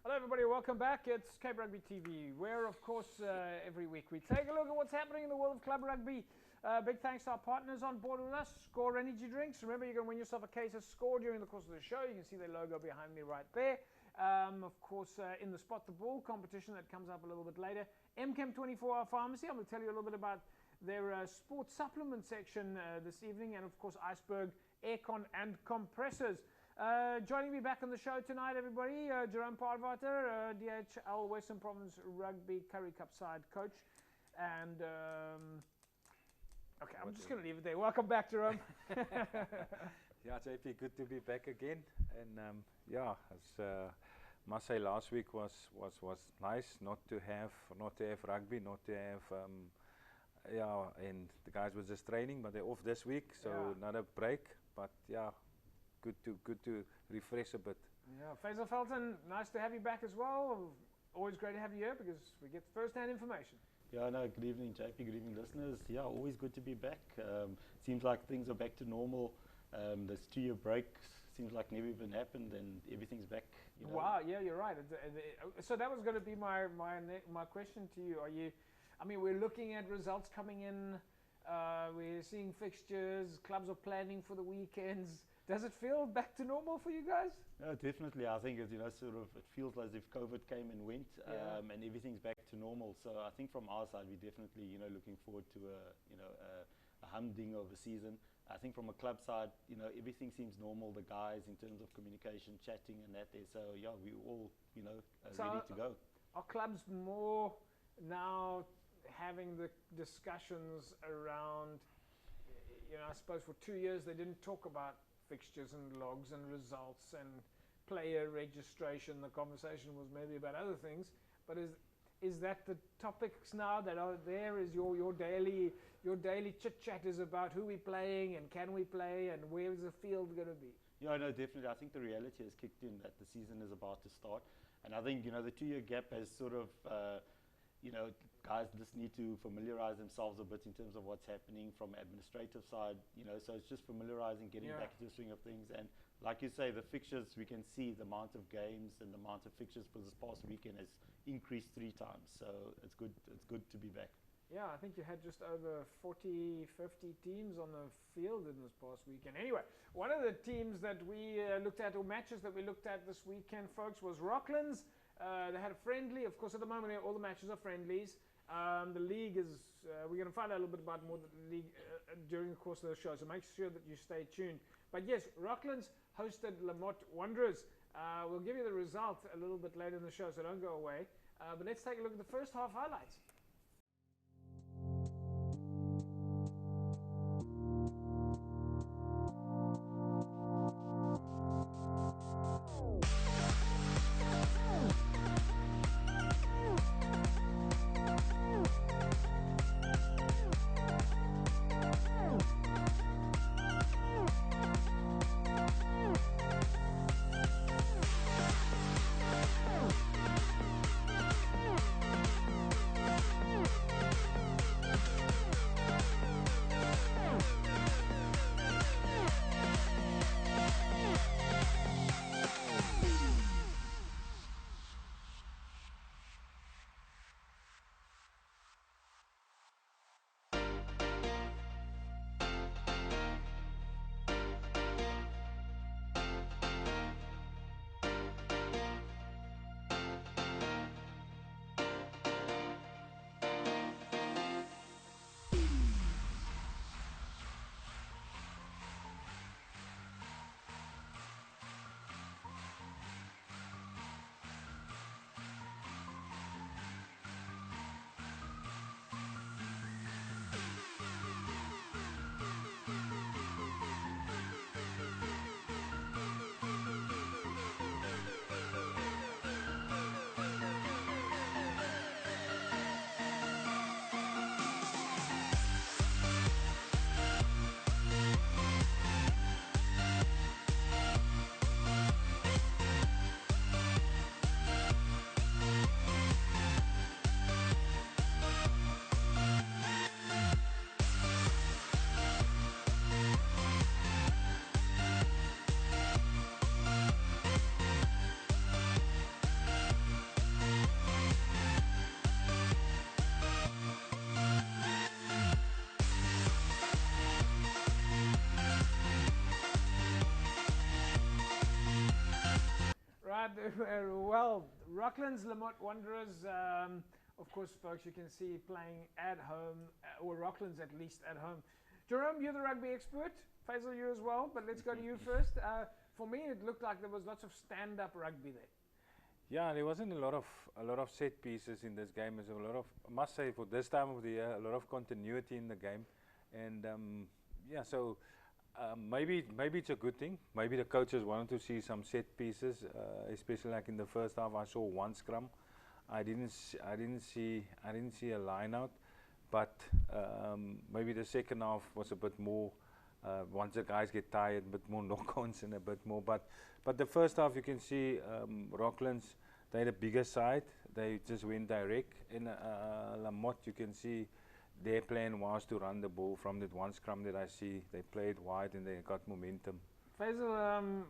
Hello everybody, welcome back. It's Cape Rugby TV, where of course every week we take a look at what's happening in the world of club rugby. Big thanks to our partners on board with us, Score Energy Drinks. Remember, you can win yourself a case of Score during the course of the show. You can see their logo behind me right there. Of course, in the Spot the Ball competition that comes up a little bit later. MChem 24-hour Pharmacy, I'm going to tell you a little bit about their sports supplement section this evening. And of course, Iceberg, Aircon and Compressors. Joining me back on the show tonight, everybody, Jerome Parvater, DHL Western Province Rugby Curry Cup side coach. And, okay, I'm just going to leave it there. Welcome back, Jerome. Yeah, JP, good to be back again. And yeah, as must say, last week was nice not to have rugby, not to have yeah, and the guys were just training, but they're off this week, so another break. But yeah, good to refresh a bit. Yeah, Faisal Felton, nice to have you back as well. Always great to have you here because we get first-hand information. Yeah, no, good evening, JP, good evening, listeners. Yeah, always good to be back. Seems like things are back to normal. This 2-year break seems like never even happened, and everything's back. You know. Wow, yeah, you're right. So that was going to be my question to you. Are you? I mean, we're looking at results coming in. We're seeing fixtures. Clubs are planning for the weekends. Does it feel back to normal for you guys? No, definitely. I think it's, it feels as if COVID came and went, and everything's back to normal. So I think from our side, we're definitely, looking forward to a humding of a season. I think from a club side, everything seems normal. The guys, in terms of communication, chatting, and that there. So yeah, we all, ready to go. Are clubs more now having the discussions around? I suppose for 2 years they didn't talk about fixtures and logs and results and player registration. The conversation was maybe about other things, but is that the topics now that are there? Is your daily chit chat is about who we're playing and can we play and where is the field going to be? Yeah, no, definitely. I think the reality has kicked in that the season is about to start, and I think the 2-year gap has sort of guys just need to familiarize themselves a bit in terms of what's happening from administrative side, so it's just familiarizing, getting back into the swing of things. And like you say, the fixtures, we can see the amount of games and the amount of fixtures for this past weekend has increased 3 times. So it's good to be back. Yeah, I think you had just over 40, 50 teams on the field in this past weekend. Anyway, one of the teams that we looked at, or matches that we looked at this weekend, folks, was Rocklands. They had a friendly. Of course, at the moment, all the matches are friendlies. The league is, we're going to find out a little bit about more the league during the course of the show, so make sure that you stay tuned. But yes, Rocklands hosted Lamotte Wanderers. We'll give you the result a little bit later in the show, so don't go away. But let's take a look at the first half highlights. Well, Rocklands Lamont Wanderers, of course, folks, you can see playing at home, or Rocklands at least at home. Jerome, you're the rugby expert. Faisal, you as well, but let's go to you first. For me, it looked like there was lots of stand-up rugby there. Yeah, there wasn't a lot of set pieces in this game. There's a lot of, I must say, for this time of the year, a lot of continuity in the game, and yeah, so maybe it's a good thing. Maybe the coaches wanted to see some set pieces, especially like in the first half. I saw one scrum. I didn't see a line out, but maybe the second half was a bit more. Once the guys get tired, a bit more knock-ons and a bit more. But the first half, you can see Rocklands, they had a bigger side. They just went direct. In Lamont, you can see their plan was to run the ball from that one scrum that I see. They played wide and they got momentum. Faisal,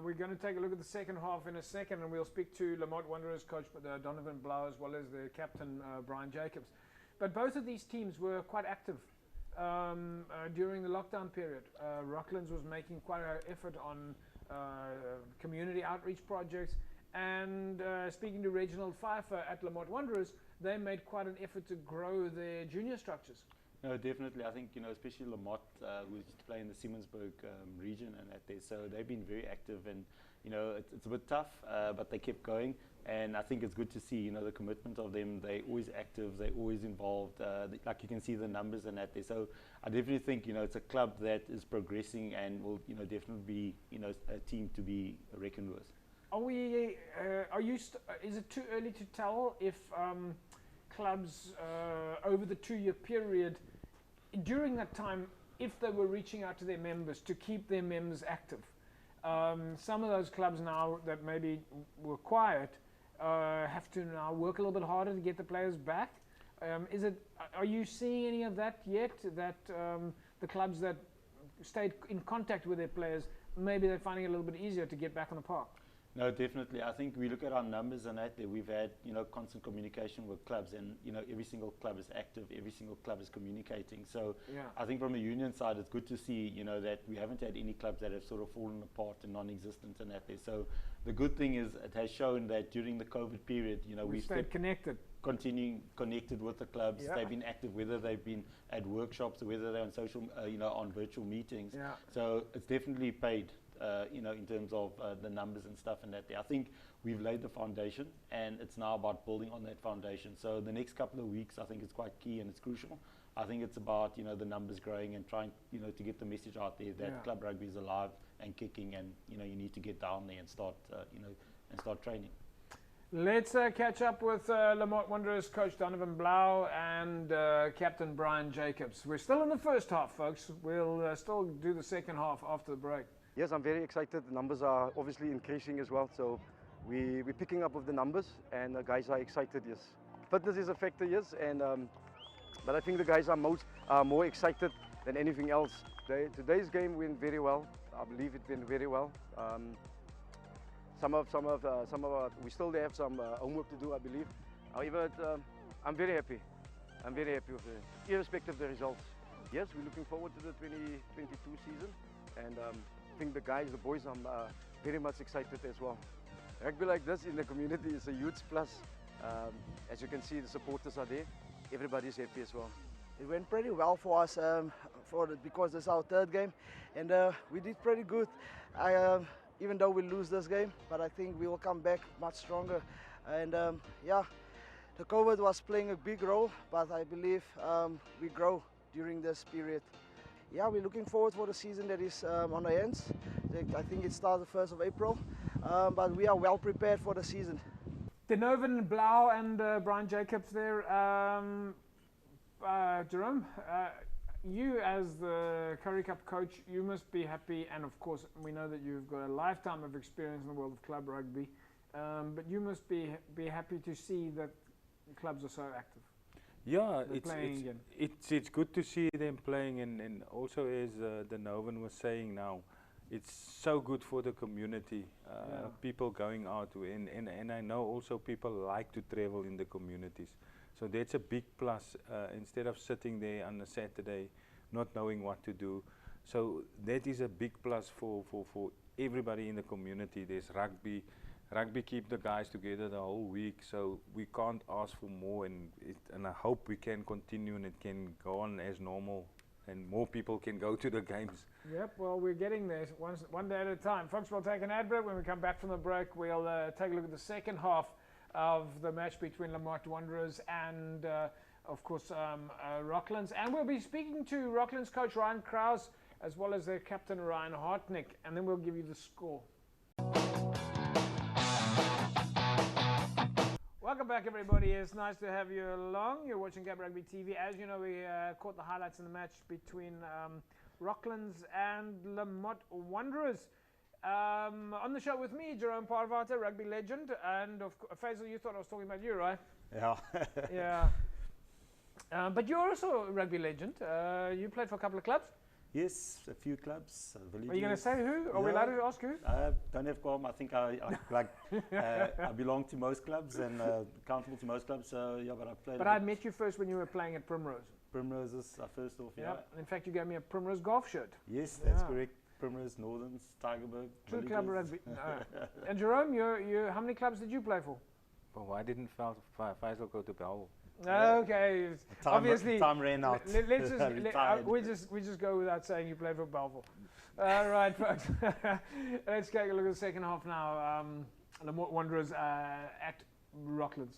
we're going to take a look at the second half in a second, and we'll speak to Lamont Wanderers coach Donovan Blau, as well as the captain Brian Jacobs. But both of these teams were quite active during the lockdown period. Rocklands was making quite an effort on community outreach projects, and speaking to Reginald Pfeiffer at Lamont Wanderers, they made quite an effort to grow their junior structures. No, definitely. I think, especially Lamont, who used to play in the Siemensburg region and at there, so they've been very active, and it's a bit tough, but they kept going, and I think it's good to see, the commitment of them. They're always active, they're always involved, like you can see the numbers and at there. So I definitely think, it's a club that is progressing and will, definitely be, a team to be reckoned with. Is it too early to tell if clubs over the 2-year period, during that time, if they were reaching out to their members to keep their members active? Some of those clubs now that maybe were quiet have to now work a little bit harder to get the players back. Are you seeing any of that yet? That the clubs that stayed in contact with their players, maybe they're finding it a little bit easier to get back on the park? No, definitely. I think we look at our numbers and that we've had, constant communication with clubs, and, every single club is active, every single club is communicating. So yeah. I think from a union side, it's good to see, that we haven't had any clubs that have sort of fallen apart and non-existent and that there. So the good thing is it has shown that during the COVID period, we've stayed connected. Continuing connected with the clubs. Yeah. They've been active, whether they've been at workshops or whether they're on social, on virtual meetings. Yeah. So it's definitely paid. In terms of the numbers and stuff and that. I think we've laid the foundation, and it's now about building on that foundation. So the next couple of weeks, I think it's quite key and it's crucial. I think it's about the numbers growing and trying to get the message out there that club rugby is alive and kicking, and you need to get down there and start and start training. Let's catch up with Lamont Wanderers coach Donovan Blau and captain Brian Jacobs. We're still in the first half, folks. We'll still do the second half after the break. Yes, I'm very excited. The numbers are obviously increasing as well, so we're picking up with the numbers, and the guys are excited, yes. Fitness is a factor, yes, and but I think the guys are more excited than anything else. Today's game went very well. I believe it went very well. We still have some homework to do, I believe. However, I'm very happy. I'm very happy with it, irrespective of the results. Yes, we're looking forward to the 2022 season, and I think the boys, I'm very much excited as well. Rugby like this in the community is a huge plus. As you can see, the supporters are there. Everybody's happy as well. It went pretty well for us because it's our third game, and we did pretty good. Even though we lose this game, but I think we will come back much stronger. And yeah, the COVID was playing a big role, but I believe we grow during this period. Yeah, we're looking forward for the season that is on our hands. I think it starts the 1st of April, but we are well prepared for the season. Donovan Blau and Brian Jacobs there. Jerome, you as the Currie Cup coach, you must be happy, and of course we know that you've got a lifetime of experience in the world of club rugby, but you must be happy to see that clubs are so active. Yeah, it's good to see them playing, and also as Donovan was saying now, it's so good for the community, people going out, and I know also people like to travel in the communities. So that's a big plus, instead of sitting there on a Saturday not knowing what to do. So that is a big plus for everybody in the community. There's rugby, rugby keep the guys together the whole week, so we can't ask for more, and I hope we can continue and it can go on as normal and more people can go to the games. Yep, well, we're getting there one day at a time. Folks, we'll take an ad break. When we come back from the break, we'll take a look at the second half of the match between Lamont Wanderers and, of course, Rocklands. And we'll be speaking to Rocklands coach Ryan Krause as well as their captain Ryan Hartnick, and then we'll give you the score. Welcome back, everybody. It's nice to have you along. You're watching Cape Rugby TV. As you know, we caught the highlights in the match between Rocklands and Lamont Wanderers. On the show with me, Jerome Parvata, rugby legend, and Faisal, you thought I was talking about you, right? Yeah. Yeah. But you're also a rugby legend. You played for a couple of clubs. Yes, a few clubs. Are you going to say who? Are we allowed to ask who? Don't have qualm. I think I belong to most clubs and accountable to most clubs. So yeah, but I played. But I met you first when you were playing at Primrose. Primrose is first off. Yeah. In fact, you gave me a Primrose golf shirt. Yes, that's correct. Primrose, Northerns, Tigerberg. True club rugby. No. And Jerome, you how many clubs did you play for? But why didn't Faisal go to Bellville? Okay, obviously time ran out. Let's just we just go without saying you played for Bellville. All right, folks. Let's take a look at the second half now. The Wanderers at Rocklands.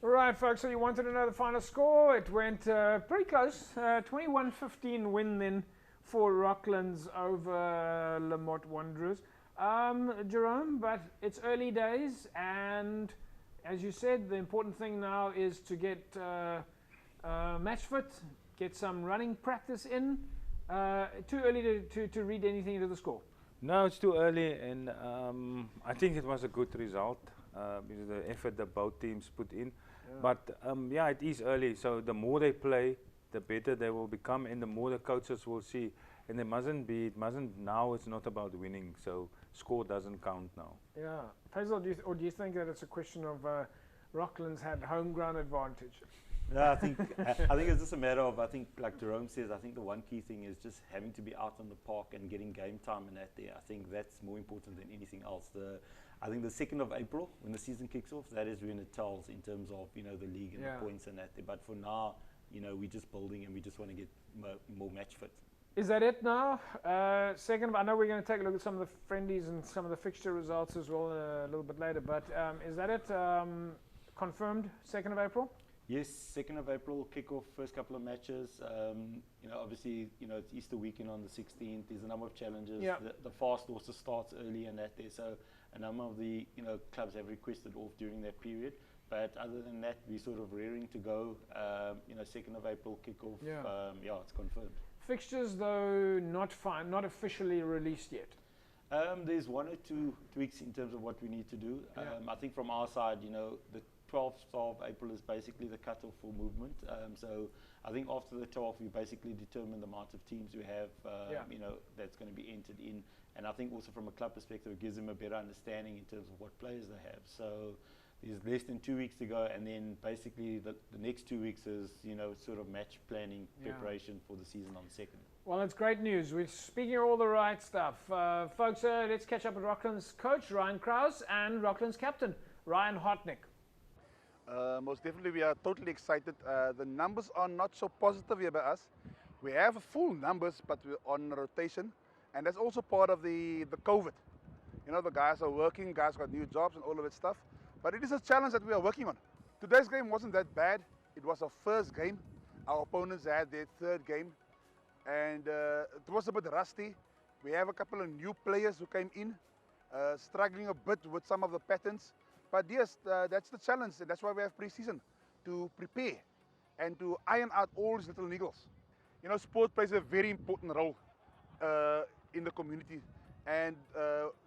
Right, folks, so you wanted to know the final score. It went pretty close. 21-15 win then for Rocklands over Lamont Wanderers. Jerome, but it's early days, and as you said, the important thing now is to get match fit, get some running practice in. Too early to read anything into the score? No, it's too early, and I think it was a good result because the effort that both teams put in. Yeah. But yeah, it is early, so the more they play, the better they will become, and the more the coaches will see. And now it's not about winning, so score doesn't count now. Yeah. Faisal, do you think that it's a question of Rocklands had home ground advantage? No, I think it's just a matter of, I think like Jerome says, I think the one key thing is just having to be out on the park and getting game time and that there. I think that's more important than anything else. I think the 2nd of April, when the season kicks off, that is when it tells in terms of, you know, the league and the points and that there. But for now, you know, we're just building and we just want to get more match fit. Is that it now? I know we're going to take a look at some of the friendlies and some of the fixture results as well a little bit later, but is that it? confirmed 2nd of April? Yes, 2nd of April, kick-off, first couple of matches. Obviously, it's Easter weekend on the 16th. There's a number of challenges. Yeah. The fast also starts early and that there. So a number of the, clubs have requested off during that period. But other than that, we're sort of rearing to go. 2nd of April kick-off. Yeah. It's confirmed. Fixtures, though, not officially released yet. There's 1 or 2 tweaks in terms of what we need to do. Yeah. I think from our side, the 12th of April is basically the cutoff for movement. So I think after the 12th, we basically determine the amount of teams we have, that's going to be entered in. And I think also from a club perspective, it gives them a better understanding in terms of what players they have. So there's less than 2 weeks to go, and then basically the next 2 weeks is, sort of match planning, preparation for the season on the 2nd. Well, it's great news. We're speaking all the right stuff. Folks, let's catch up with Rockland's coach, Ryan Krause, and Rockland's captain, Ryan Hartnick. Most definitely, we are totally excited. The numbers are not so positive here by us. We have full numbers, but we're on rotation, and that's also part of the COVID. The guys are working, guys got new jobs and all of that stuff. But it is a challenge that we are working on. Today's game wasn't that bad. It was our first game. Our opponents had their 3rd game, and it was a bit rusty. We have a couple of new players who came in, struggling a bit with some of the patterns. But yes, that's the challenge, and that's why we have pre-season, to prepare and to iron out all these little niggles. Sport plays a very important role in the community, and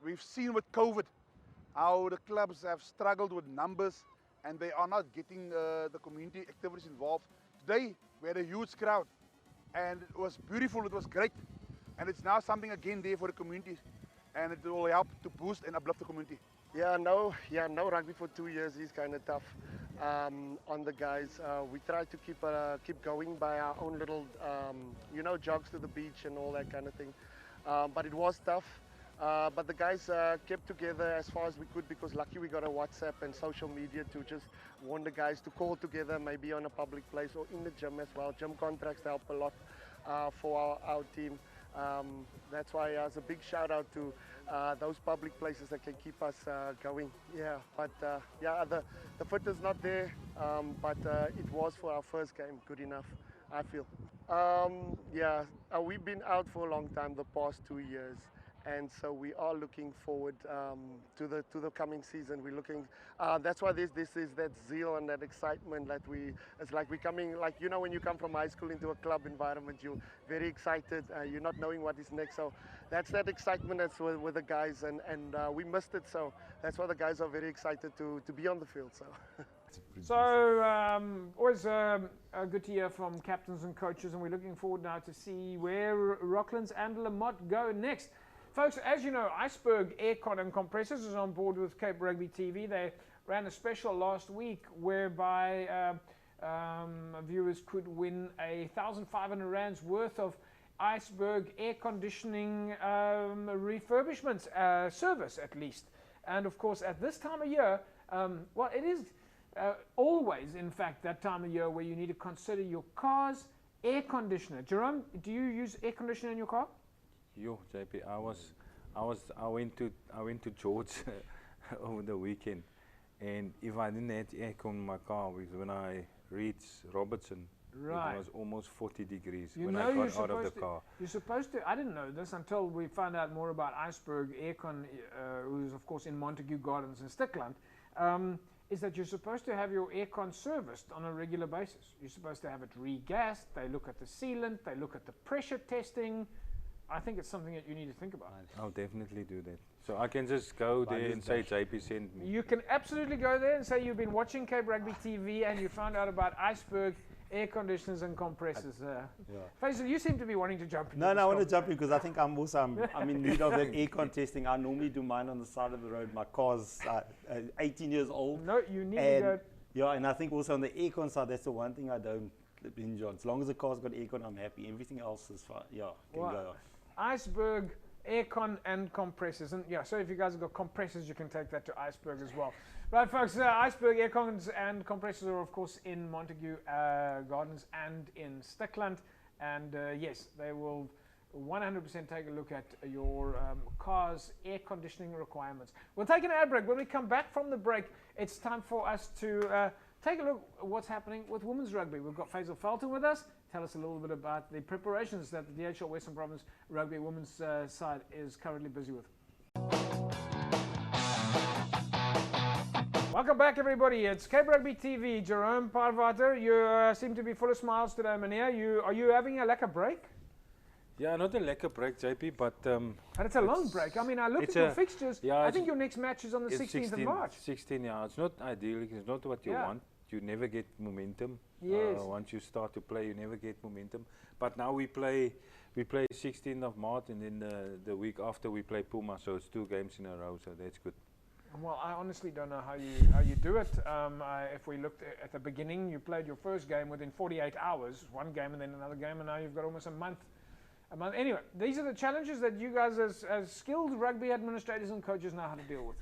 we've seen with COVID how the clubs have struggled with numbers and they are not getting the community activities involved. Today, we had a huge crowd, and it was beautiful, it was great, and it's now something again there for the community, and it will help to boost and uplift the community. No rugby for 2 years is kind of tough on the guys. We try to keep going by our own little, jogs to the beach and all that kind of thing. But it was tough. But the guys kept together as far as we could, because lucky we got a WhatsApp and social media to just warn the guys to call together, maybe on a public place or in the gym as well. Gym contracts help a lot for our team. That's why it's a big shout out to those public places that can keep us going. But the fit is not there, but it was for our first game good enough, I feel. We've been out for a long time, the past 2 years. And so we are looking forward to the coming season. We're looking. That's why this is that zeal and that excitement that it's like we're coming. Like when you come from high school into a club environment, you're very excited. You're not knowing what is next. So that's that excitement that's with the guys, and we missed it. So that's why the guys are very excited to be on the field. So. Always good to hear from captains and coaches, and we're looking forward now to see where Rocklands and Lamont go next. Folks, as you know, Iceberg Aircon and Compressors is on board with Cape Rugby TV. They ran a special last week whereby viewers could win 1,500 rands worth of Iceberg air conditioning refurbishment service, at least. And of course, at this time of year, it is always, in fact, that time of year where you need to consider your car's air conditioner. Jerome, do you use air conditioner in your car? Yo, JP, I went to George over the weekend, and if I didn't have aircon in my car, because when I reached Robertson, right, it was almost 40 degrees when I got out of the car. You're supposed to, I didn't know this until we found out more about Iceberg Aircon, who's of course in Montague Gardens in Stickland, is that you're supposed to have your aircon serviced on a regular basis. You're supposed to have it re-gassed, they look at the sealant, they look at the pressure testing. I think it's something that you need to think about. I'll definitely do that. So I can just go there and say JP sent me. You can absolutely go there and say you've been watching Cape Rugby TV and you found out about Iceberg air conditioners and compressors. Faisal, you seem to be wanting to jump in. No, I want to jump in because I think I'm in need of that aircon testing. I normally do mine on the side of the road. My car's 18 years old. No, you need to go. Yeah, and I think also on the aircon side, that's the one thing I don't binge on. As long as the car's got aircon, I'm happy. Everything else is fine. Yeah, can go. Iceberg aircon and compressors, and so if you guys have got compressors, you can take that to Iceberg as well. Right, folks, Iceberg aircons and compressors are of course in Montague Gardens and in Stickland, and yes, they will 100% take a look at your car's air conditioning requirements. We'll take an ad break. When we come back from the break, it's time for us to take a look at what's happening with women's rugby. We've got Faisal Felton with us. Tell us a little bit about the preparations that the DHL Western Province Rugby women's side is currently busy with. Welcome back, everybody. It's Cape Rugby TV. Jerome Parvater, you seem to be full of smiles today, Meneer. Are you having a lekker break? Yeah, not a lekker break, JP, but And it's a long break. I mean, I looked at your fixtures. Yeah, I think your next match is on the 16th of March. 16, yeah. It's not ideal. It's not what you want. You never get momentum. Yes. Once you start to play, you never get momentum. But now we play 16th of March, and then the week after we play Puma. So it's 2 games in a row. So that's good. Well, I honestly don't know how you do it. If we looked at the beginning, you played your first game within 48 hours, one game and then another game, and now you've got almost a month. Anyway, these are the challenges that you guys as skilled rugby administrators and coaches know how to deal with.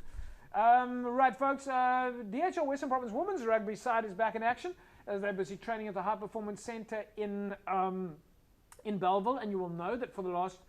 Right, folks, DHL Western Province Women's Rugby side is back in action as they're busy training at the High Performance Centre in Belleville, and you will know that for the last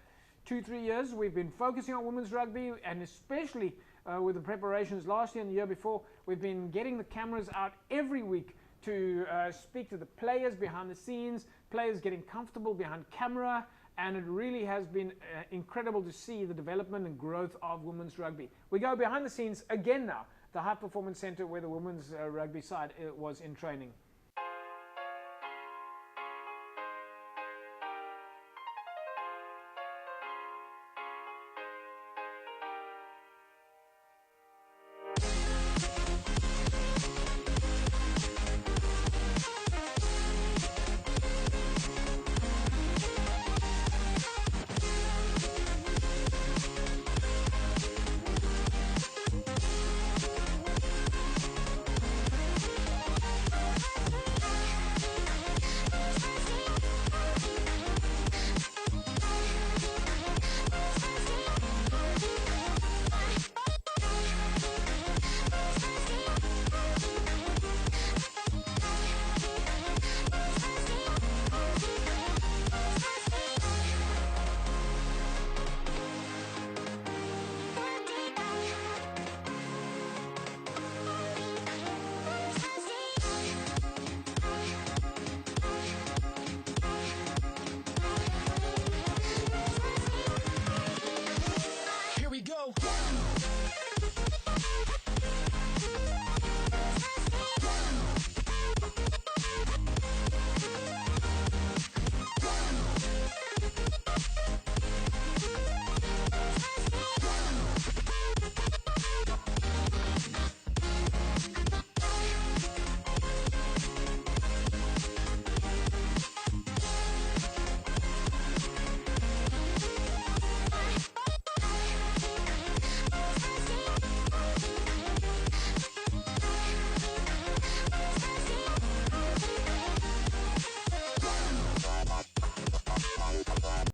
2-3 years we've been focusing on women's rugby, and especially with the preparations last year and the year before, we've been getting the cameras out every week to speak to the players behind the scenes, players getting comfortable behind camera, and it really has been incredible to see the development and growth of women's rugby. We go behind the scenes again now, the High Performance Centre where the women's rugby side was in training.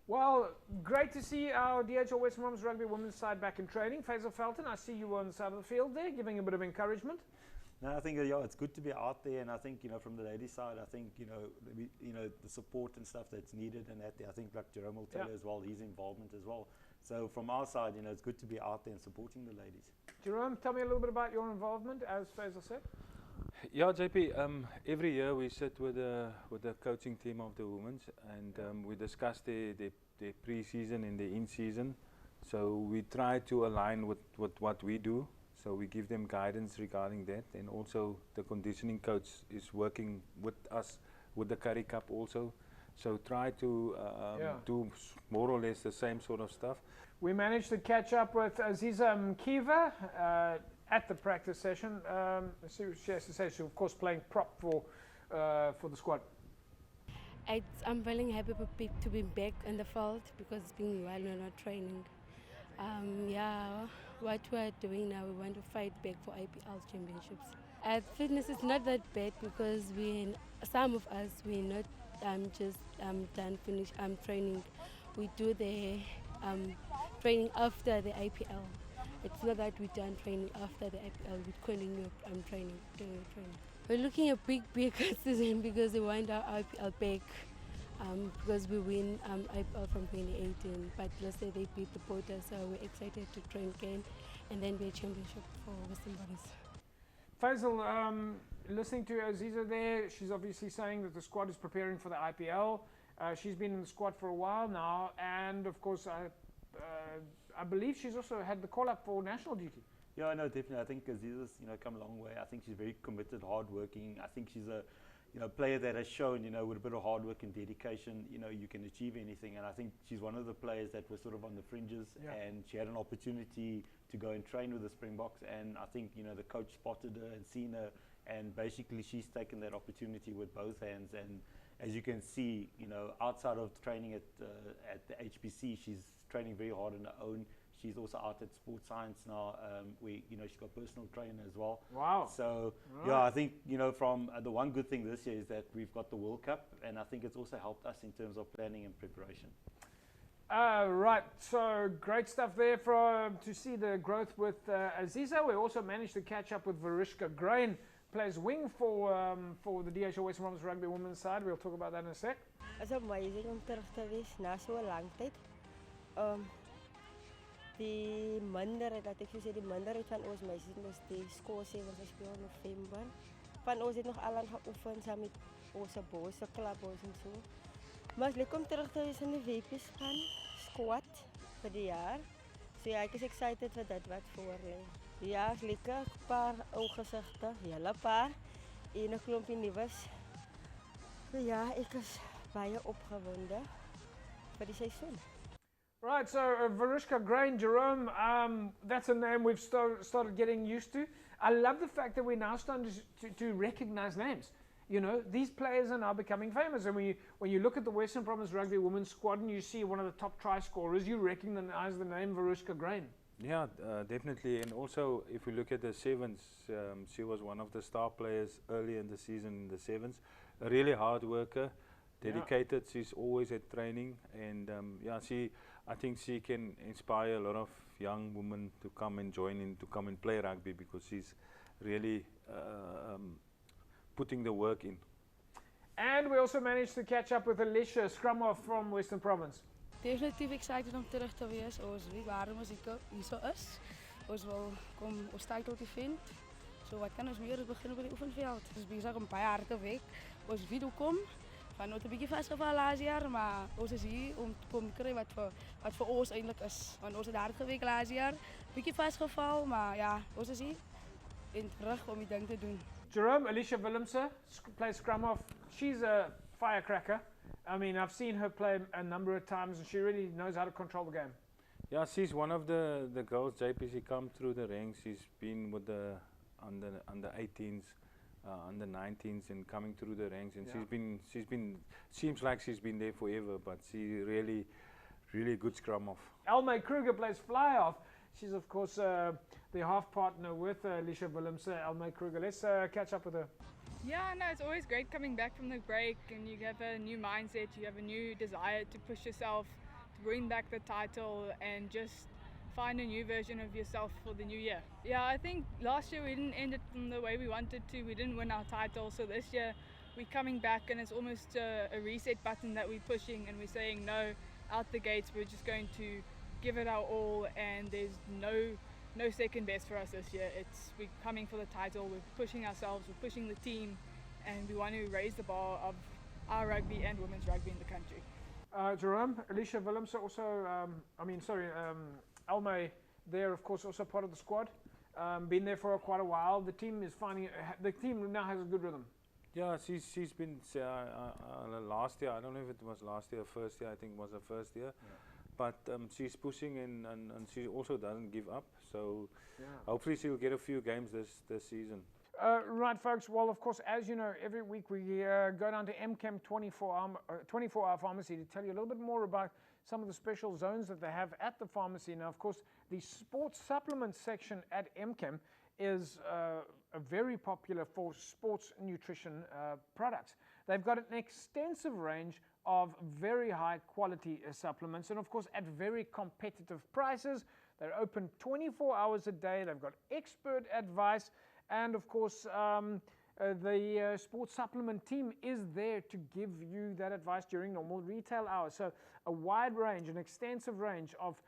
Well, great to see our DHL Western Province Rugby women's side back in training. Faisal Felton, I see you on the side of the field there, giving a bit of encouragement. No, I think it's good to be out there, and I think from the ladies' side, I think the support and stuff that's needed, and that I think like Jerome will tell you as well, his involvement as well. So from our side, it's good to be out there and supporting the ladies. Jerome, tell me a little bit about your involvement, as Faisal said. Yeah, JP. Every year we sit with the coaching team of the women's, and we discuss the pre-season and the in-season. So we try to align with what we do. So we give them guidance regarding that, and also the conditioning coach is working with us with the Curry Cup also. So try to do more or less the same sort of stuff. We managed to catch up with Aziza Mkiva at the practice session. Let's see what she has to say. She's of course playing prop for the squad. I'm feeling happy to be back in the field because it's been a while we're not training. What we're doing now, we want to fight back for IPL championships. Fitness is not that bad because some of us we're not just done finish training. We do the training after the IPL. It's not that we're done training after the IPL. We continue doing training. We're looking at big season because we want our IPL back. because we win IPL from 2018. But let's say they beat the Porter, so we're excited to train again and then be a championship for Western Bullets. Faisal, listening to Aziza there, she's obviously saying that the squad is preparing for the IPL. She's been in the squad for a while now, and of course, I believe she's also had the call up for national duty. Yeah, no, definitely. I think Aziza's, come a long way. I think she's very committed, hardworking. I think she's a, player that has shown, with a bit of hard work and dedication, you can achieve anything. And I think she's one of the players that was sort of on the fringes, and she had an opportunity to go and train with the Springboks. And I think, the coach spotted her and seen her, and basically she's taken that opportunity with both hands. And as you can see, outside of training at the HPC, she's training very hard on her own. She's also out at Sports Science now. She's got personal trainer as well. Wow. So, right. yeah, I think, from the one good thing this year is that we've got the World Cup, and I think it's also helped us in terms of planning and preparation. Right, so great stuff there to see the growth with Aziza. We also managed to catch up with Varishka Grain, plays wing for the DHL Western Province Rugby Women's side. We'll talk about that in a sec. It's amazing om terug te wees na so 'n lang tyd. Die minderheid, laat ek sê, die minderheid van ons meisies moes die skoolsewens gespeel in November. Van ons het nog allang geoefen saam met ons bosse klubboys en so. Maar as ek kom terug te wees in die WP span squad vir die jaar. So ja, ek is excited vir dit wat voor lê. Ja, ek lekker 'n paar ou gesigte, hele paar en 'n klompie nuus. So ja, ek is baie opgewonde vir die seisoen. Right, so Varishka Grain, Jerome, that's a name we've started getting used to. I love the fact that we're now starting to recognize names. These players are now becoming famous. And when you look at the Western Province Rugby Women's squad and you see one of the top try scorers, you recognize the name Varishka Grain. Yeah, definitely. And also, if we look at the sevens, she was one of the star players early in the season in the sevens. A really hard worker, dedicated. Yeah. She's always at training. And I think she can inspire a lot of young women to come and join in, to come and play rugby, because she's really putting the work in. And we also managed to catch up with Alicia, scrum off from Western Province. Definitief excited om terug te wees. Ons weet waarom ons hier so is. Ons wil kom ons title defend. So wat kan ons meer begin op die oefenveld? Ons is besig om baie hard te werk. Ons weet hoekom. Van ons 'n bietjie vasgeval laas jaar, maar ons is hier om te kom kry wat vir ons eintlik is. Want ons het hard gewerk laas jaar, bietjie vasgeval, maar ja, ons is hier en terug om die ding te doen. Jerome, Alicia Willemse plays scrum off. She's a firecracker. I mean, I've seen her play a number of times, and she really knows how to control the game. Yeah, she's one of the girls JPC come through the ranks. She's been with the under 18s. Under 19s and coming through the ranks, and she's been seems like she's been there forever, but she really good scrum off. Elmay Kruger plays fly off. She's of course the half partner with Alicia Willemse. Elmay Kruger, let's catch up with her. Yeah, no, it's always great coming back from the break, and you have a new mindset, you have a new desire to push yourself, to win back the title, and just find a new version of yourself for the new year. Yeah, I think last year we didn't end it in the way we wanted to. We didn't win our title, so this year we're coming back, and it's almost a reset button that we're pushing, and we're saying no, out the gates, we're just going to give it our all, and there's no second best for us this year. We're coming for the title, we're pushing ourselves, we're pushing the team, and we want to raise the bar of our rugby and women's rugby in the country. Jerome, Alicia Willemse also, Elmay there, of course, also part of the squad. Been there for quite a while. The team now has a good rhythm. Yeah, she's been last year. I don't know if it was last year or first year. I think it was her first year. Yeah. But she's pushing and she also doesn't give up. So hopefully she'll get a few games this season. Right, folks. Well, of course, as you know, every week we go down to MChem 24-hour pharmacy to tell you a little bit more about some of the special zones that they have at the pharmacy. Now, of course, the sports supplement section at MChem is very popular for sports nutrition products. They've got an extensive range of very high quality supplements, and of course at very competitive prices. They're open 24 hours a day. They've got expert advice, and of course the sports supplement team is there to give you that advice during normal retail hours. So a wide range, an extensive range of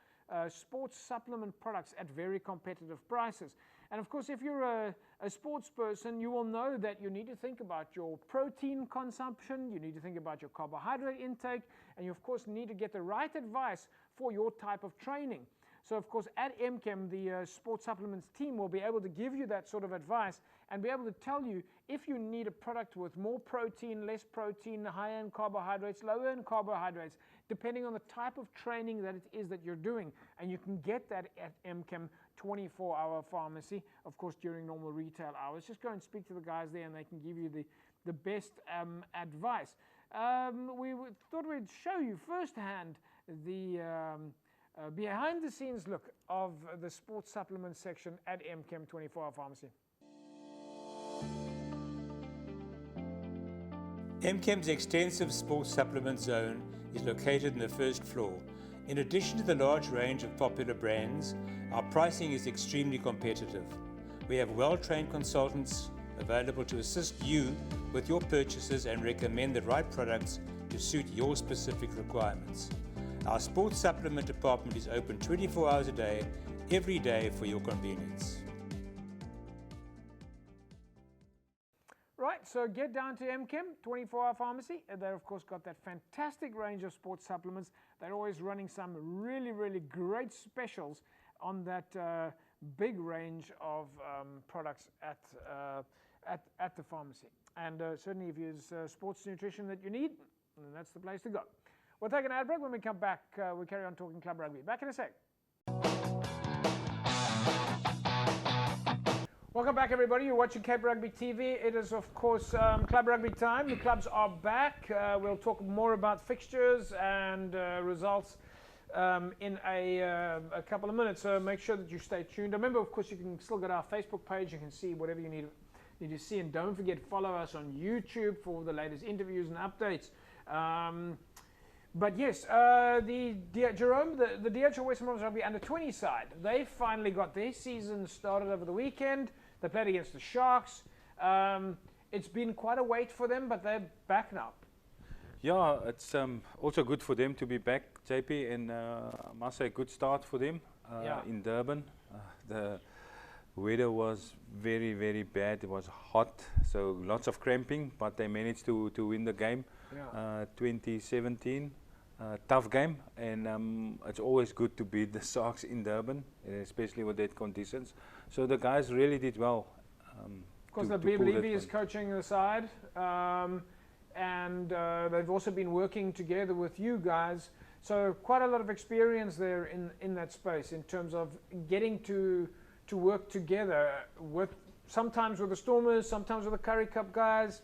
sports supplement products at very competitive prices. And of course, if you're a sports person, you will know that you need to think about your protein consumption, you need to think about your carbohydrate intake, and you of course need to get the right advice for your type of training. So of course at MChem, the sports supplements team will be able to give you that sort of advice and be able to tell you if you need a product with more protein, less protein, higher in carbohydrates, lower in carbohydrates, depending on the type of training that it is that you're doing. And you can get that at MChem 24-hour pharmacy, of course during normal retail hours. Just go and speak to the guys there and they can give you the best advice. We thought we'd show you firsthand the behind the scenes look of the sports supplement section at MChem 24-hour pharmacy. MChem's extensive sports supplement zone is located in the first floor. In addition to the large range of popular brands, our pricing is extremely competitive. We have well-trained consultants available to assist you with your purchases and recommend the right products to suit your specific requirements. Our sports supplement department is open 24 hours a day, every day for your convenience. Right, so get down to MChem 24-hour pharmacy. They've of course got that fantastic range of sports supplements. They're always running some really, really great specials on that big range of products at the pharmacy. And certainly if it's sports nutrition that you need, then that's the place to go. We'll take an ad break. When we come back, we'll carry on talking club rugby. Back in a sec. Welcome back, everybody. You're watching Cape Rugby TV. It is, of course, club rugby time. The clubs are back. We'll talk more about fixtures and results in a couple of minutes. So make sure that you stay tuned. Remember, of course, you can still go to our Facebook page. You can see whatever you need to see. And don't forget, follow us on YouTube for the latest interviews and updates. But yes, Jerome, the DHL Western Province Rugby under-20 side, they finally got their season started over the weekend. They played against the Sharks. It's been quite a wait for them, but they're back now. Yeah, it's also good for them to be back, JP, and I must say good start for them in Durban. The weather was very, very bad. It was hot, so lots of cramping, but they managed to win the game. 2017. Tough game, and it's always good to beat the Sharks in Durban, especially with that conditions. So the guys really did well. Of course, Labib Levy is coaching the side, and they've also been working together with you guys. So quite a lot of experience there in that space in terms of getting to work together with sometimes with the Stormers, sometimes with the Currie Cup guys.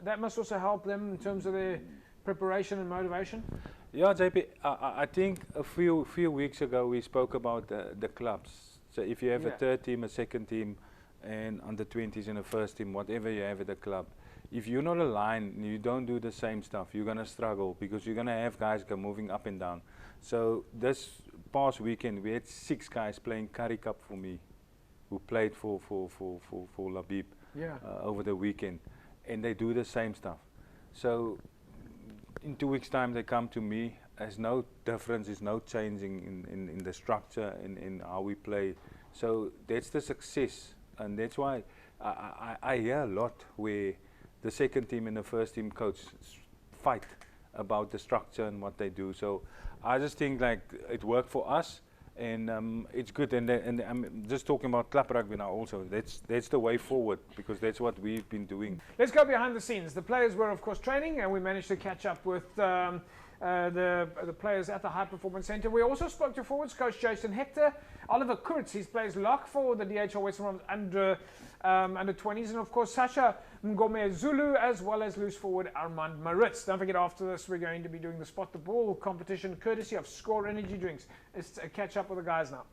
That must also help them in terms of their preparation and motivation. Yeah, JP, I think a few weeks ago we spoke about the clubs. So if you have a third team, a second team, and under 20s and a first team, whatever you have at the club, if you're not aligned and you don't do the same stuff, you're going to struggle because you're going to have guys moving up and down. So this past weekend we had 6 guys playing Currie Cup for me, who played for Labib over the weekend, and they do the same stuff. So in 2 weeks' time they come to me. There's no difference, there's no changing in the structure and in how we play. So that's the success, and that's why I hear a lot where the second team and the first team coach fight about the structure and what they do. So I just think like it worked for us, and it's good. And I'm just talking about club rugby now also. That's the way forward, because that's what we've been doing. Let's go behind the scenes. The players were, of course, training, and we managed to catch up with the players at the High Performance Centre. We also spoke to forwards coach Jason Hector, Oliver Kurtz, he plays lock for the DHL Western under 20s, and of course Sasha Ngome Zulu, as well as loose forward Armand Maritz. Don't forget, after this we're going to be doing the Spot the Ball competition courtesy of Score Energy Drinks. Let's catch up with the guys now.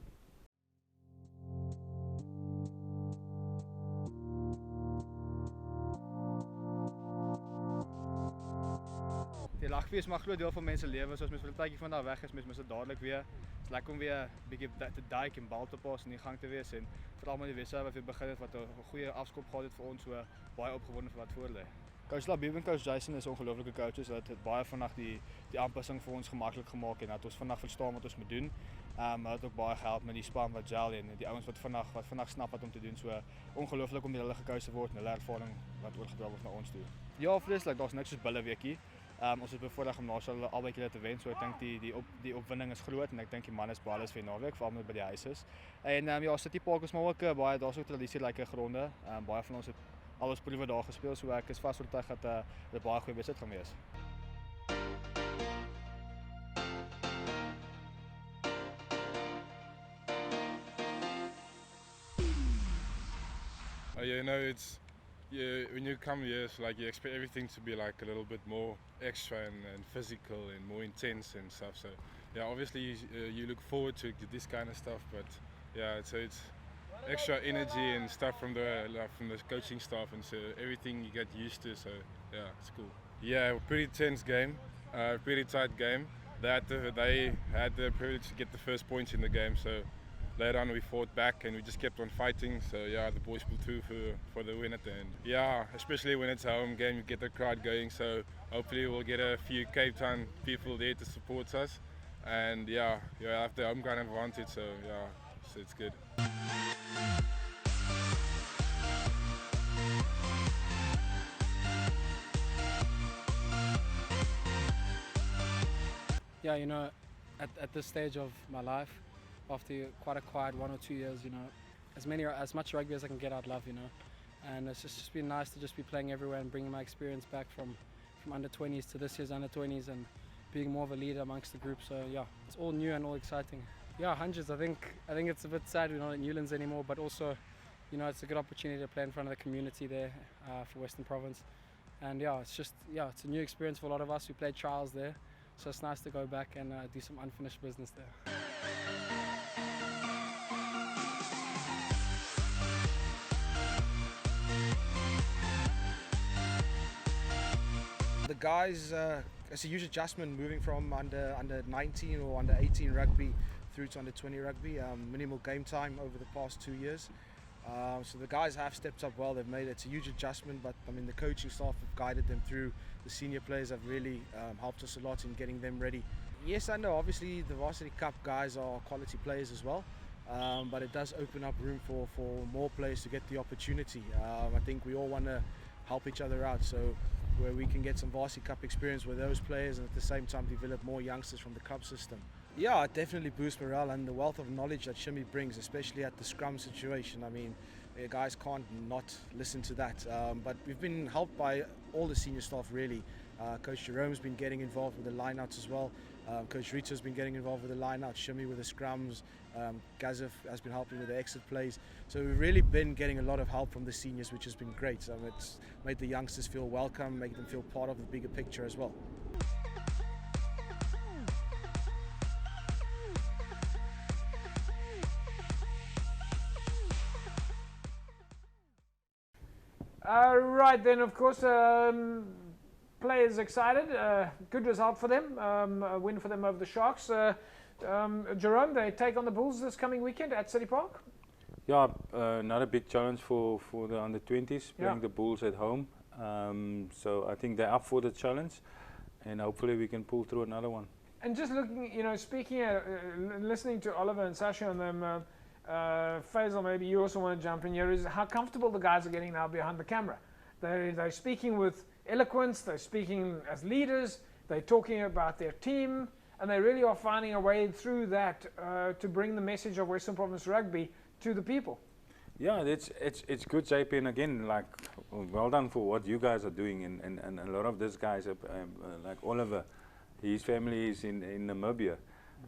Die rugby is maar groot deel van mense lewe, soos mens vir 'n tydjie vandag weg is, mens moet dit dadelik weer is lekker om weer 'n bietjie te duik en bal te pas in die gang te wees en veral met die wedstryd wat weer begin het wat 'n goeie afskop gehad het vir ons, so baie opgewonde vir wat voor lê. Coach Labib en Coach Jason is ongelooflike coaches wat het baie vinnig die aanpassing vir ons gemaklik gemaak en dat ons vinnig verstaan wat ons moet doen. Hulle het ook baie gehelp met die span wat gel en die ouens wat vinnig snap wat om te doen. So ongelooflik om hulle gekoos te word en hulle ervaring wat oorgedra word na ons toe. Ja, vreeslik, daar's niks soos bulle weekie. Ons het bevoorreg om nasionaal albei keer te wen, so ek dink die opwinding is groot en ek dink die man is baie lus vir die naweek, veral met by die huis is. En ja, City Park is maar ook baie, daar's ook tradisie gronde. Baie van ons het alles proewe daar gespeel, so ek is vas oortuig dat dit baie goeie wedstryd gaan wees. You know, when you come here, it's like you expect everything to be like a little bit more extra and physical and more intense and stuff. So yeah, obviously you look forward to this kind of stuff, but yeah, so it's extra energy and stuff from the coaching staff, and so everything you get used to. So yeah, it's cool. Yeah, pretty tense game, pretty tight game. They had the privilege to get the first points in the game, so later on we fought back and we just kept on fighting. So yeah, the boys pulled through for the win at the end. Yeah, especially when it's a home game, you get the crowd going. So hopefully we'll get a few Cape Town people there to support us, and yeah, you have the home ground advantage. So yeah, so it's good. Yeah, you know, at this stage of my life, after quite a quiet 1 or 2 years, you know, as much rugby as I can get, I'd love, you know, and it's just been nice to just be playing everywhere and bringing my experience back from under 20s to this year's under 20s and being more of a leader amongst the group. So yeah, it's all new and all exciting. Yeah, hundreds. I think it's a bit sad we're not at Newlands anymore, but also, you know, it's a good opportunity to play in front of the community there for Western Province, and yeah, it's a new experience for a lot of us. We played trials there, so it's nice to go back and do some unfinished business there. The guys, it's a huge adjustment moving from under 19 or under 18 rugby through to under 20 rugby. Minimal game time over the past 2 years. So the guys have stepped up well. They've made it's a huge adjustment, but I mean the coaching staff have guided them through. The senior players have really helped us a lot in getting them ready. Yes, I know. Obviously, the Varsity Cup guys are quality players as well, but it does open up room for more players to get the opportunity. I think we all want to help each other out, so where we can get some Varsity Cup experience with those players and at the same time develop more youngsters from the club system. Yeah, it definitely boosts morale and the wealth of knowledge that Shimmy brings, especially at the scrum situation. I mean, guys can't not listen to that. But we've been helped by all the senior staff really. Coach Jerome's been getting involved with the lineouts as well. Coach Rita's been getting involved with the lineouts, Shimmy with the scrums, Gazif has been helping with the exit plays. So we've really been getting a lot of help from the seniors, which has been great. It's made the youngsters feel welcome, make them feel part of the bigger picture as well. Right then, of course, players excited. Good result for them. A win for them over the Sharks. Jerome, they take on the Bulls this coming weekend at City Park. Yeah, another big challenge for the under 20s, playing the Bulls at home. So I think they're up for the challenge, and hopefully we can pull through another one. And just looking, you know, speaking, listening to Oliver and Sasha and them. Faisal, maybe you also want to jump in here, is how comfortable the guys are getting now behind the camera. They're speaking with eloquence, they're speaking as leaders, they're talking about their team, and they really are finding a way through that to bring the message of Western Province Rugby to the people. Yeah, it's good, JP, and again, like, well done for what you guys are doing, and a lot of these guys, like Oliver, his family is in Namibia.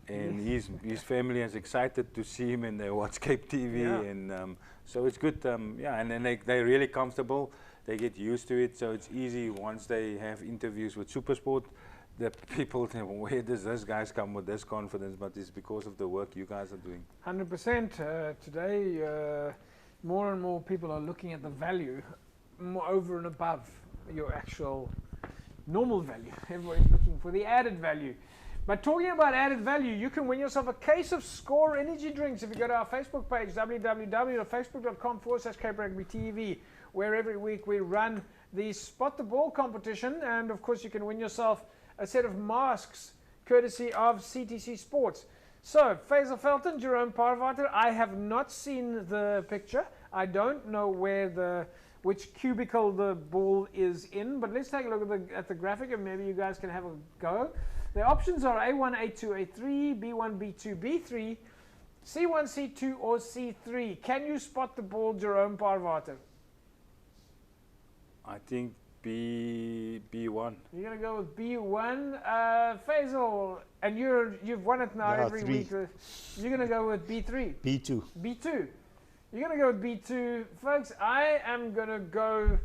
And his family is excited to see him, and they watch Cape TV, and so it's good. Yeah, and then they're really comfortable. They get used to it, so it's easy once they have interviews with Supersport. The people think, well, where does this guys come with this confidence? But it's because of the work you guys are doing. 100%. Today, more and more people are looking at the value over and above your actual normal value. Everybody's looking for the added value. But talking about added value, you can win yourself a case of Score energy drinks if you go to our Facebook page, www.facebook.com/Cape Rugby TV, where every week we run the Spot the Ball competition. And of course, you can win yourself a set of masks courtesy of CTC Sports. So, Faisal Felton, Jerome Parvater, I have not seen the picture. I don't know which cubicle the ball is in, but let's take a look at the graphic and maybe you guys can have a go. The options are A1, A2, A3, B1, B2, B3, C1, C2, or C3. Can you spot the ball, Jerome Parvater? I think B1. You're going to go with B1. Faisal, and you've won it now every week. You're going to go with B3. B2. B2. You're going to go with B2. Folks, I am going to go,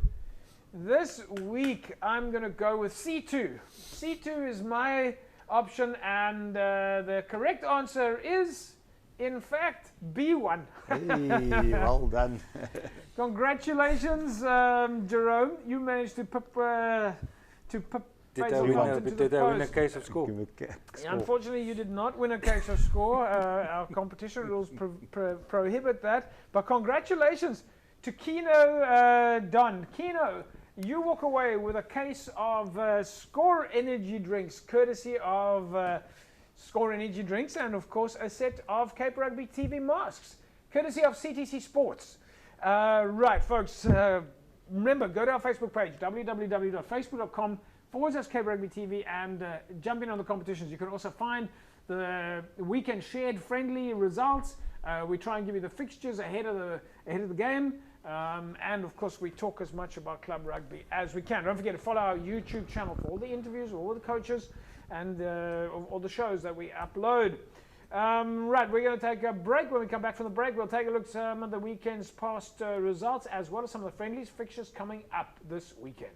this week, I'm going to go with C2. C2 is my option, and the correct answer is, in fact, B1. Hey, well done. Congratulations, Jerome. You managed to put Did I win a case of Score? Unfortunately, you did not win a case of Score. Our competition rules prohibit that. But congratulations to Kino Don. Kino, you walk away with a case of Score energy drinks, courtesy of Score energy drinks, and of course a set of Cape Rugby TV masks, courtesy of CTC Sports. Right, folks, remember, go to our Facebook page, www.facebook.com/Cape Rugby TV, and jump in on the competitions. You can also find the weekend shared friendly results. We try and give you the fixtures ahead of the game. And of course, we talk as much about club rugby as we can. Don't forget to follow our YouTube channel for all the interviews, all the coaches, and all the shows that we upload. Right, we're going to take a break. When we come back from the break, we'll take a look at some of the weekend's past results, as well as some of the friendlies fixtures coming up this weekend.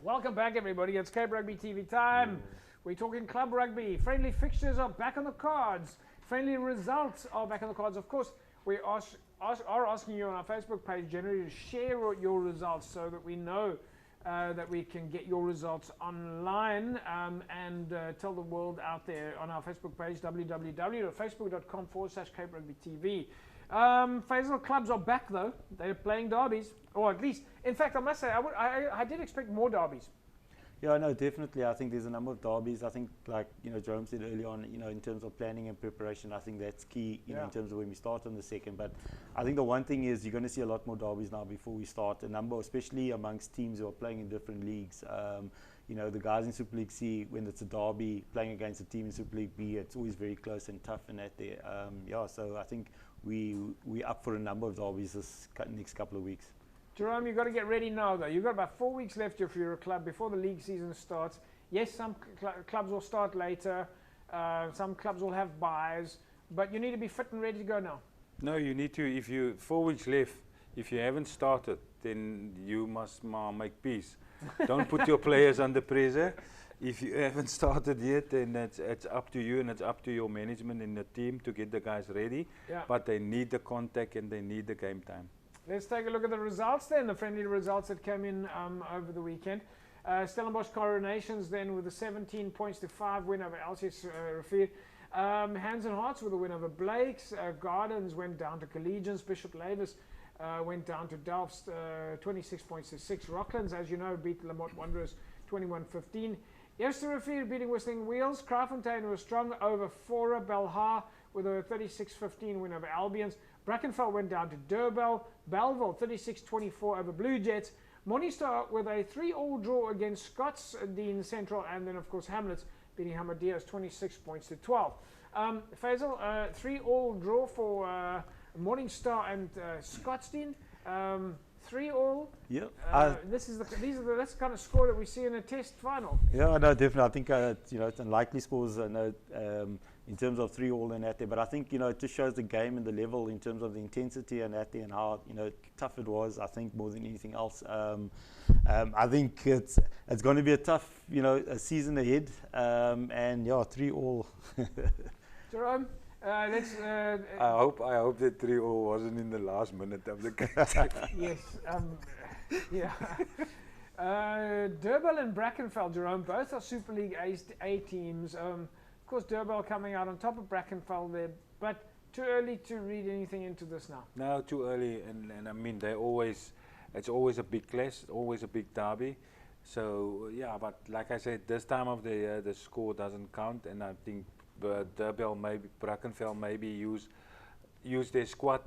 Welcome back, everybody. It's Cape Rugby TV time. We're talking club rugby. Friendly fixtures are back on the cards. Friendly results are back on the cards. Of course, we are asking you on our Facebook page generally to share your results so that we know that we can get your results online and tell the world out there on our Facebook page, www.facebook.com/Cape Rugby TV. Faisal, clubs are back though. They're playing derbies, or at least, in fact, I must say, I did expect more derbies. Yeah, no, definitely. I think there's a number of derbies. I think, like Jerome said earlier on, in terms of planning and preparation, I think that's key. In terms of when we start on the second. But I think the one thing is you're going to see a lot more derbies now before we start. A number, especially amongst teams who are playing in different leagues. The guys in Super League C, when it's a derby playing against a team in Super League B, it's always very close and tough and that there. So I think we're up for a number of derbies this next couple of weeks. Jerome, you've got to get ready now, though. You've got about 4 weeks left if you're a club before the league season starts. Yes, some clubs will start later. Some clubs will have buys. But you need to be fit and ready to go now. No, you need to. If you 4 weeks left, if you haven't started, then you must make peace. Don't put your players under pressure. If you haven't started yet, then it's up to you and it's up to your management and the team to get the guys ready. Yeah. But they need the contact and they need the game time. Let's take a look at the results then, the friendly results that came in over the weekend. Stellenbosch Coronations then with a 17 points to 5 win over LCS Rafir. Hands and Hearts with a win over Blakes. Gardens went down to Collegians. Bishop Lavis went down to Delft 26 points to 6. Rocklands, as you know, beat Lamont Wanderers 21-15. Eerste Rafir beating Whistling Wheels. Kraaifontein was strong over Fora Belha with a 36-15 win over Albions. Brackenfell went down to Durbell. Belleville 36-24 over Blue Jets. Morningstar with a 3-all draw against Scots, Dean Central, and then of course Hamlets beating Hamadias 26 points to 12. Faisal, 3-all draw for Morningstar and Scottsdene. 3-all. Yeah. That's the kind of score that we see in a test final. Yeah, no, definitely. I think it's unlikely scores. In terms of 3-all and that there, but I think it just shows the game and the level in terms of the intensity and that there and how tough it was. I think more than anything else. I think it's going to be a tough a season ahead. And yeah, 3-all. Jerome. I hope that 3-all wasn't in the last minute of the game. Yes. Yeah. Durban and Brackenfell, Jerome, both are Super League A teams. Of course, Durban coming out on top of Brackenfell there, but too early to read anything into this now. No, too early, and I mean it's always a big clash, always a big derby. So yeah, but like I said, this time of the year the score doesn't count, and I think Durban maybe Brackenfell maybe use their squad,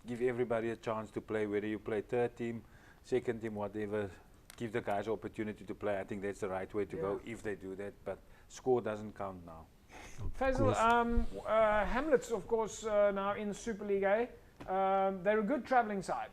give everybody a chance to play, whether you play third team, second team, whatever. Give the guys opportunity to play. I think that's the right way to go if they do that. But score doesn't count now. Faisal, Hamlets, of course, now in Super League A. They're a good travelling side.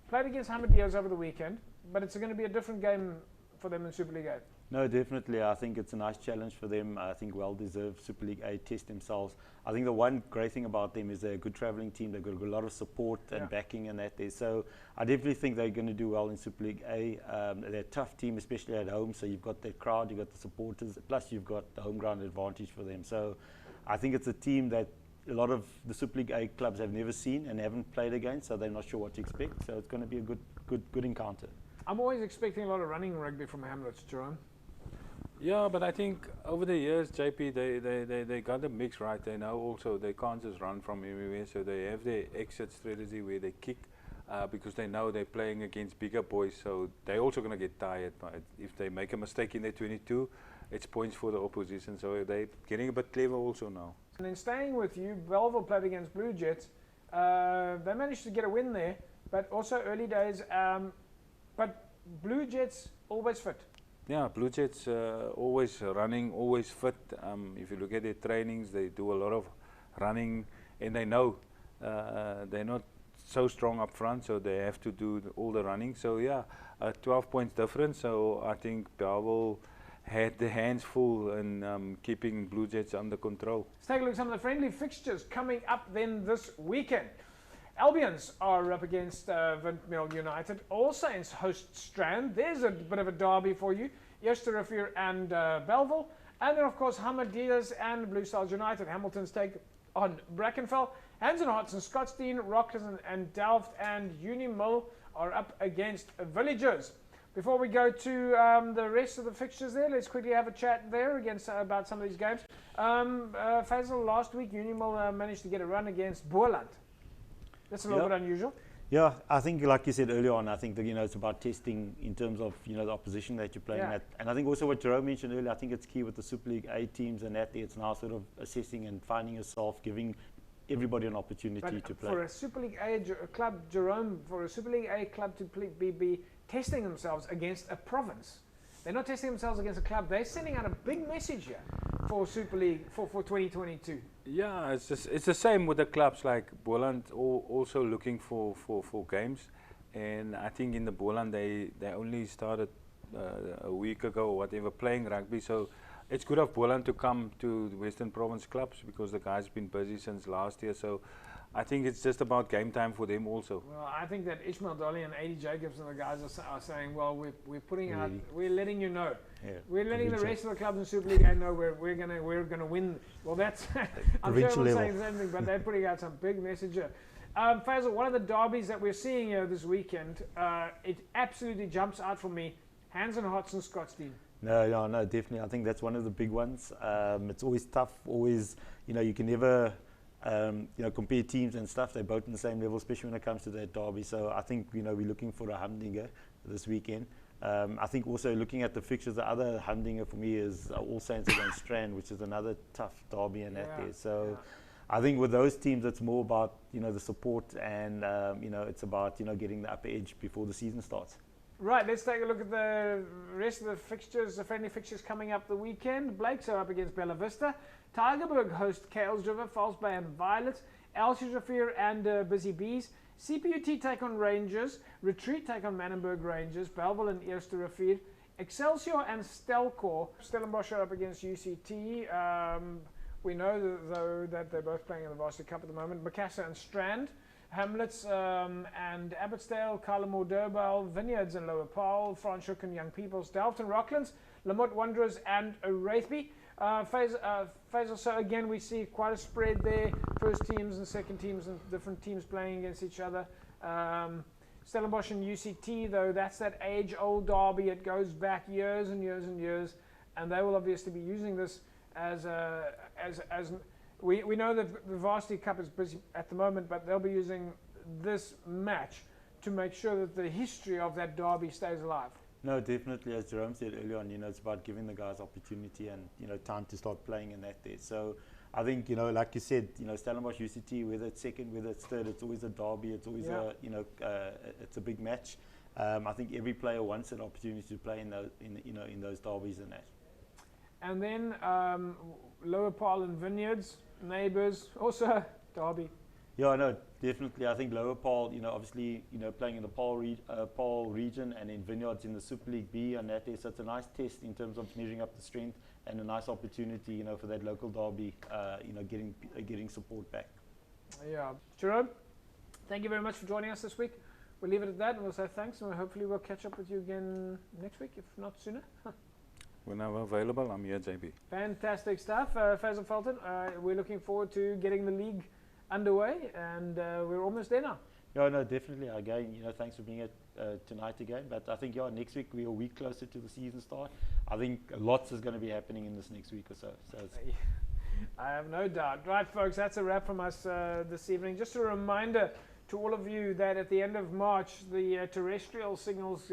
Played against Hamadias over the weekend, but it's going to be a different game for them in Super League A. No, definitely. I think it's a nice challenge for them. I think well-deserved Super League A test themselves. I think the one great thing about them is they're a good travelling team. They've got a lot of support and backing and that there. So I definitely think they're going to do well in Super League A. They're a tough team, especially at home. So you've got the crowd, you've got the supporters, plus you've got the home ground advantage for them. So I think it's a team that a lot of the Super League A clubs have never seen and haven't played against, so they're not sure what to expect. So it's going to be a good encounter. I'm always expecting a lot of running rugby from Hamlets, Jerome. Yeah, but I think over the years, JP, they got the mix right. They know also they can't just run from everywhere, so they have their exit strategy where they kick because they know they're playing against bigger boys, so they're also going to get tired. But if they make a mistake in their 22, it's points for the opposition, so they're getting a bit clever also now. And then staying with you, Belleville played against Blue Jets. They managed to get a win there, but also early days. But Blue Jets always fit. Yeah, Blue Jets always running, always fit. If you look at their trainings, they do a lot of running, and they know they're not so strong up front, so they have to do all the running. So yeah, 12 points difference. So I think Belleville had the hands full in keeping Blue Jets under control. Let's take a look at some of the friendly fixtures coming up then this weekend. Albions are up against Windmill United. All Saints host Strand. There's a bit of a derby for you. Eerste-Rivier and Belleville. And then, of course, Hamadias and Blue Stars United. Hamilton's take on Brackenfell. Hands and Hearts and Scottsdene, Rockland and Delft and Unimill are up against Villagers. Before we go to the rest of the fixtures there, let's quickly have a chat there about some of these games. Faisal, last week Unimill managed to get a run against Boerland. That's a little bit unusual. Yeah, I think like you said earlier on, I think that, it's about testing in terms of, the opposition that you're playing at. And I think also what Jerome mentioned earlier, I think it's key with the Super League A teams and that it's now sort of assessing and finding yourself, giving everybody an opportunity to play. For a Super League A club, Jerome, for a Super League A club to be testing themselves against a province, they're not testing themselves against a club, they're sending out a big message here for Super League for 2022. Yeah, it's the same with the clubs like Boland, also looking for games, and I think in the Boland they only started a week ago or whatever playing rugby, so it's good of Boland to come to the Western Province clubs because the guys have been busy since last year, so I think it's just about game time for them also. Well, I think that Ishmael Dolly and AD Jacobs and the guys are saying, well, we're putting out, we're letting you know. Yeah, we're letting the rest of the clubs in Super League know we're gonna win. Well, that's I'm sure I'm saying the same thing, but they're putting out some big message here. Faisal, one of the derbies that we're seeing here this weekend, it absolutely jumps out for me. Hands and Hearts and Scottsdene. No, definitely. I think that's one of the big ones. It's always tough. Always, you can never. Compare teams and stuff. They're both on the same level, especially when it comes to that derby. So I think we're looking for a humdinger this weekend. I think also looking at the fixtures, the other humdinger for me is All Saints against Strand, which is another tough derby and that there. So I think with those teams, it's more about the support and it's about getting the upper edge before the season starts. Right, let's take a look at the rest of the fixtures, the friendly fixtures coming up the weekend. Blakes are up against Bella Vista. Tygerberg host Kales-River, False Bay and Violet. Elsiersrivier and Busy Bees. CPUT take on Rangers. Retreat take on Manenberg Rangers. Belleville and Eerste-Rivier. Excelsior and Stelkor. Stellenbosch are up against UCT. We know though that they're both playing in the Varsity Cup at the moment. Macassar and Strand. Hamlets and Abbotsdale, Carlamore Durbal, Vineyards and Lower Paarl, Franschhoek and Young Peoples, Delft and Rocklands, Lamont Wanderers and Wraithby. Faisal, so again we see quite a spread there, first teams and second teams and different teams playing against each other. Stellenbosch and UCT, though, that's that age-old derby. It goes back years and years and years, and they will obviously be using this as we know that the Varsity Cup is busy at the moment, but they'll be using this match to make sure that the history of that derby stays alive. No, definitely. As Jerome said earlier on, it's about giving the guys opportunity and time to start playing in that there. So I think like you said, Stellenbosch UCT, whether it's second, whether it's third, it's always a derby. It's always it's a big match. I think every player wants an opportunity to play in those in those derbies and that. And then Lower Paarl and Vineyards, neighbours, also derby. Yeah, no, definitely. I think Lower Paarl, obviously, playing in the Paarl region, and in Vineyards in the Super League B and that there. So it's a nice test in terms of measuring up the strength, and a nice opportunity, for that local derby, getting support back. Yeah. Jerome, thank you very much for joining us this week. We'll leave it at that, and we'll say thanks, and hopefully we'll catch up with you again next week, if not sooner. Whenever available, I'm here, JP. Fantastic stuff. Faisal Felton, we're looking forward to getting the league underway, and we're almost there now. Yeah, no, definitely. Again, thanks for being here tonight again. But I think, next week we're a week closer to the season start. I think lots is going to be happening in this next week or so. I have no doubt. Right, folks, that's a wrap from us this evening. Just a reminder to all of you that at the end of March, the terrestrial signals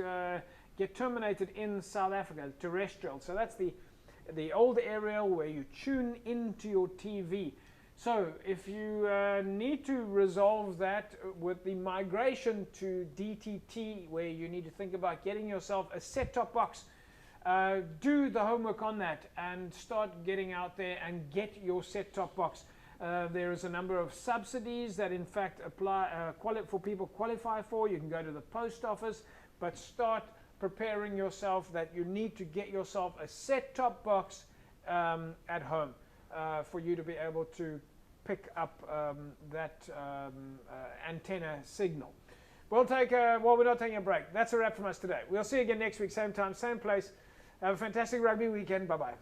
get terminated in South Africa, terrestrial. So that's the old aerial where you tune into your TV. So if you need to resolve that with the migration to DTT, where you need to think about getting yourself a set-top box, do the homework on that and start getting out there and get your set-top box. There is a number of subsidies that in fact apply for people qualify for. You can go to the post office, but start preparing yourself that you need to get yourself a set-top box at home for you to be able to pick up that antenna signal. We're not taking a break. That's a wrap from us today. We'll see you again next week, same time, same place. Have a fantastic rugby weekend. Bye-bye.